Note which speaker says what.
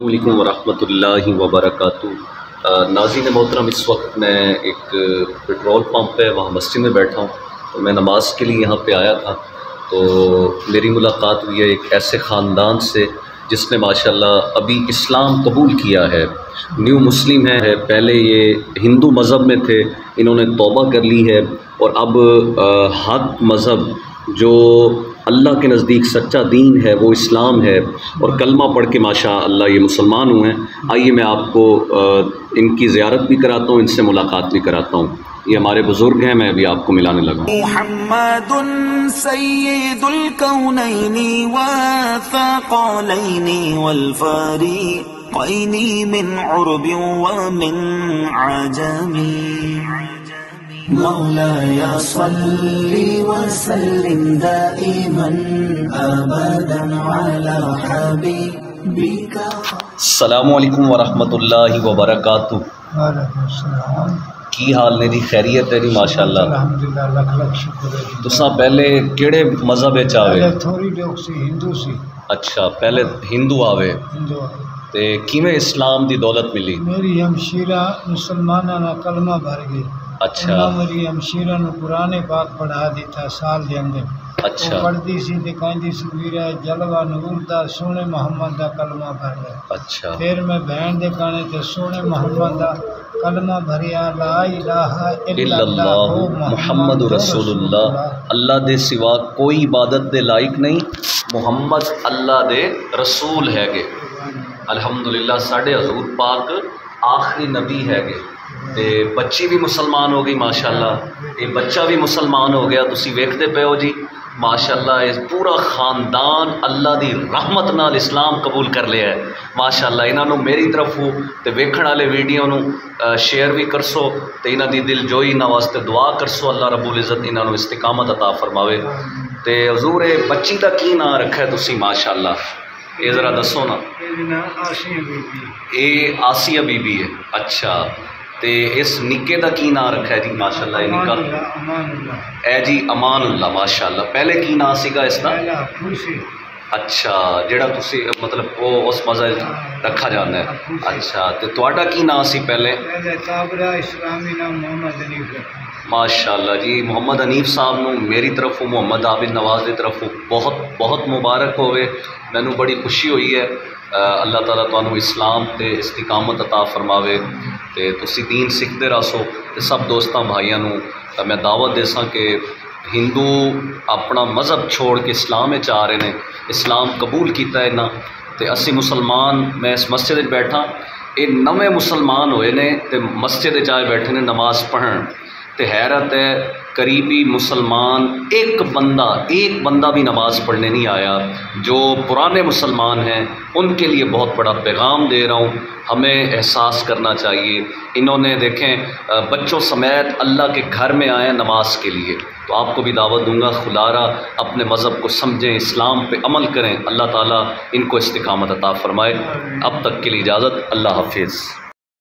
Speaker 1: السلام علیکم ورحمۃ اللہ وبرکاتہ۔ ناظرین محترم، اس وقت میں ایک پٹرول پمپ ہے، وہاں مسجد میں بیٹھا ہوں، تو میں نماز کے لیے یہاں پہ آیا تھا، تو میری ملاقات ہوئی ہے ایک ایسے خاندان سے جس نے ماشاءاللہ ابھی اسلام قبول کیا ہے، نیو مسلم ہے۔ پہلے یہ ہندو مذہب میں تھے، انہوں نے توبہ کر لی ہے اور اب حق مذہب جو اللہ کے نزدیک سچا دین ہے وہ اسلام ہے، اور کلمہ پڑھ کے ماشاء اللہ یہ مسلمان ہوئے ہیں۔ آئیے میں آپ کو ان کی زیارت بھی کراتا ہوں، ان سے ملاقات بھی کراتا ہوں۔ یہ ہمارے بزرگ ہیں، میں ابھی آپ کو ملانے لگا ہوں۔
Speaker 2: محمد سید الکونین والثقلین والفریقین من عرب ومن عجم، مولاي صل وسلم دائما ابدا على حبيبك۔
Speaker 1: السلام علیکم ورحمۃ اللہ وبرکاتہ۔
Speaker 3: وعلیکم السلام۔
Speaker 1: کی حال نے جی؟ خیریت ہے جی؟ ماشاءاللہ
Speaker 3: الحمدللہ، لکھ لکھ شکر ہے جی۔
Speaker 1: تساں پہلے کیڑے مذہب وچ آوے؟
Speaker 3: پہلے تھوڑی لوگ سی ہندو سی۔
Speaker 1: اچھا، پہلے ہندو آوے
Speaker 3: ہندو
Speaker 1: تے کیویں اسلام دی دولت ملی؟
Speaker 3: میری ہمشیرہ مسلماناں دا کلمہ بھر گئی۔
Speaker 1: اچھا
Speaker 3: انہاں میری ہمشیرہ نو قرآن پاک پڑھا دیتا سال دے اندر۔
Speaker 1: اچھا
Speaker 3: وہ پڑھدی سی تے کہندی سی میرا جلوہ نور دا سونے محمد دا کلمہ بھر گیا۔
Speaker 1: اچھا
Speaker 3: پھر میں بہن دے کہنے تے سونے محمد دا کلمہ بھریا، لا الہ الا اللہ
Speaker 1: محمد رسول اللہ، اللہ دے سوا کوئی عبادت دے لائق نہیں، محمد اللہ دے رسول ہے گے۔ الحمدللہ ساڈے حضور پاک آخری نبی ہے گے، تے بچی بھی مسلمان ہو گئی ماشاءاللہ، یہ بچہ بھی مسلمان ہو گیا، تسی ویکھدے پے ہو جی ماشاءاللہ۔ یہ پورا خاندان اللہ دی رحمت نال اسلام قبول کر لیا ہے ماشاءاللہ۔ انہاں نو میری طرف تے ویکھن والے ویڈیو نو شیئر بھی کرسو تے انہاں دی دل جوئی انہاں واسطے دعا کرسو، اللہ رب العزت انہاں نو استقامت عطا فرماوے۔ تے حضور بچی دا کی نام رکھا ہے تسی ماشاءاللہ؟ یہ ذرا دسو نا۔ اے آسیہ بی بی ہے۔ اچھا، تے اس نکے دا کی نام رکھا ہے جی ماشاءاللہ؟ یہ نکا اے جی امان اللہ ماشاءاللہ۔ پہلے کی نام سیگا اس دا؟ اچھا، جڑا تسی مطلب وہ اس مزہ رکھا جانا ہے۔ اچھا، تے تواڈا کی نام سی پہلے؟
Speaker 3: اسلامی نام محمد حنیف۔
Speaker 1: ماشاءاللہ جی، محمد حنیف صاحب نو میری طرف محمد عابد نواز دی طرف بہت بہت مبارک ہوئے، مینوں بڑی خوشی ہوئی ہے۔ اللہ تعالیٰ تانوں اسلام تے استقامت عطا فرماوے تے تسی دین سکھدے رہسو۔ تے سب دوستاں بھائیاں نو میں دعوت دیساں کہ ہندو اپنا مذہب چھوڑ کے اسلام وچ آ رہے نے، اسلام قبول کیتا ہے نا، تے اسی مسلمان، میں اس مسجد وچ بیٹھا، یہ نویں مسلمان ہوئے نے تے مسجد وچ آئے بیٹھے نے نماز پڑھن، تے حیرت ہے قریبی مسلمان ایک بندہ بھی نماز پڑھنے نہیں آیا۔ جو پرانے مسلمان ہیں ان کے لیے بہت بڑا پیغام دے رہا ہوں، ہمیں احساس کرنا چاہیے۔ انہوں نے دیکھیں بچوں سمیت اللہ کے گھر میں آئے نماز کے لیے، تو آپ کو بھی دعوت دوں گا، خدا را اپنے مذہب کو سمجھیں، اسلام پہ عمل کریں، اللہ تعالیٰ ان کو استقامت عطا فرمائے۔ اب تک کے لیے اجازت، اللہ حافظ۔